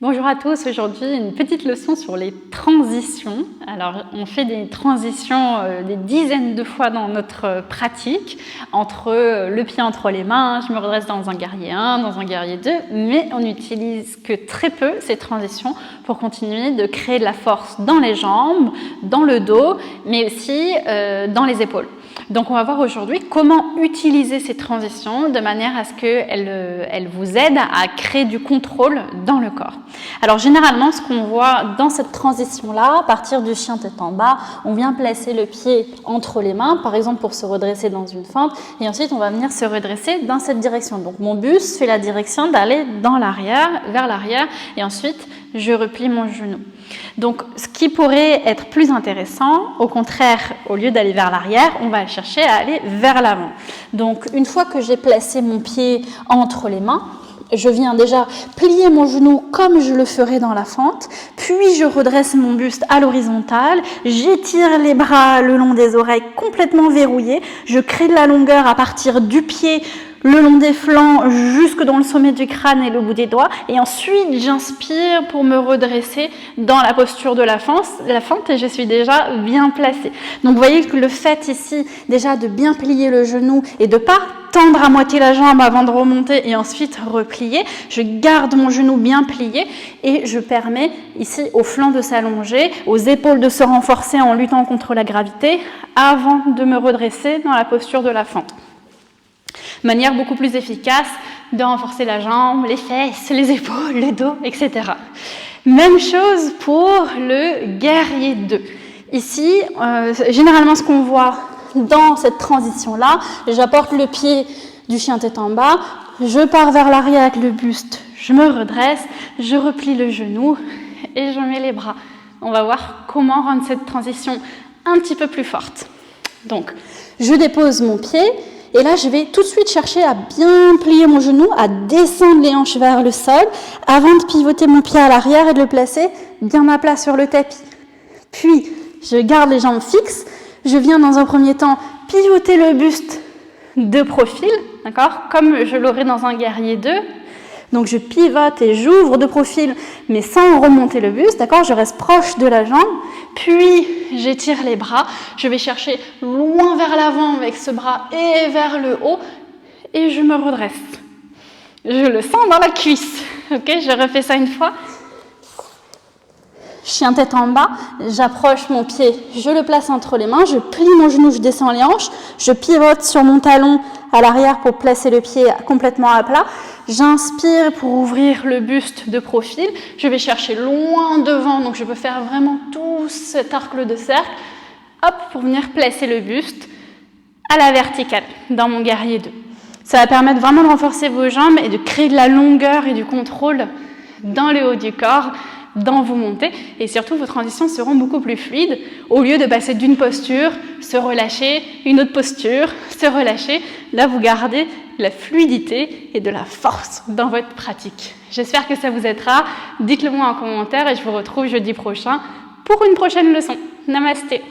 Bonjour à tous, aujourd'hui une petite leçon sur les transitions. Alors on fait des transitions des dizaines de fois dans notre pratique, entre le pied entre les mains, je me redresse dans un guerrier 1, dans un guerrier 2, mais on n'utilise que très peu ces transitions pour continuer de créer de la force dans les jambes, dans le dos, mais aussi dans les épaules. Donc on va voir aujourd'hui comment utiliser ces transitions de manière à ce qu'elles vous aident à créer du contrôle dans le corps. Alors généralement ce qu'on voit dans cette transition-là, à partir du chien tête en bas, on vient placer le pied entre les mains, par exemple pour se redresser dans une fente, et ensuite on va venir se redresser dans cette direction. Donc mon buste fait la direction d'aller dans l'arrière, vers l'arrière, et ensuite je replie mon genou. Donc ce qui pourrait être plus intéressant, au contraire, au lieu d'aller vers l'arrière, on va chercher à aller vers l'avant. Donc une fois que j'ai placé mon pied entre les mains, je viens déjà plier mon genou comme je le ferais dans la fente, puis je redresse mon buste à l'horizontale, j'étire les bras le long des oreilles complètement verrouillés, je crée de la longueur à partir du pied, le long des flancs jusque dans le sommet du crâne et le bout des doigts, et ensuite j'inspire pour me redresser dans la posture de la fente et je suis déjà bien placée. Donc vous voyez que le fait ici déjà de bien plier le genou et de pas tendre à moitié la jambe avant de remonter et ensuite replier, je garde mon genou bien plié et je permets ici aux flancs de s'allonger, aux épaules de se renforcer en luttant contre la gravité avant de me redresser dans la posture de la fente. Manière beaucoup plus efficace de renforcer la jambe, les fesses, les épaules, le dos, etc. Même chose pour le guerrier 2. Ici, généralement ce qu'on voit dans cette transition-là, j'apporte le pied du chien tête en bas, je pars vers l'arrière avec le buste, je me redresse, je replie le genou et je mets les bras. On va voir comment rendre cette transition un petit peu plus forte. Donc, je dépose mon pied. Et là, je vais tout de suite chercher à bien plier mon genou, à descendre les hanches vers le sol, avant de pivoter mon pied à l'arrière et de le placer bien à plat sur le tapis. Puis, je garde les jambes fixes. Je viens dans un premier temps pivoter le buste de profil, d'accord, comme je l'aurais dans un guerrier 2. Donc, je pivote et j'ouvre de profil, mais sans remonter le buste, d'accord, je reste proche de la jambe. Puis, j'étire les bras, je vais chercher loin vers l'avant avec ce bras et vers le haut, et je me redresse. Je le sens dans la cuisse, ok, je refais ça une fois. Chien tête en bas, j'approche mon pied, je le place entre les mains, je plie mon genou, je descends les hanches, je pivote sur mon talon à l'arrière pour placer le pied complètement à plat. J'inspire pour ouvrir le buste de profil, je vais chercher loin devant, donc je peux faire vraiment tout cet arc de cercle, hop, pour venir placer le buste à la verticale dans mon guerrier 2. Ça va permettre vraiment de renforcer vos jambes et de créer de la longueur et du contrôle dans le haut du corps, dans vos montées, et surtout vos transitions seront beaucoup plus fluides au lieu de passer d'une posture, se relâcher, une autre posture, se relâcher. Là, vous gardez la fluidité et de la force dans votre pratique. J'espère que ça vous aidera. Dites-le moi en commentaire et je vous retrouve jeudi prochain pour une prochaine leçon. Namasté.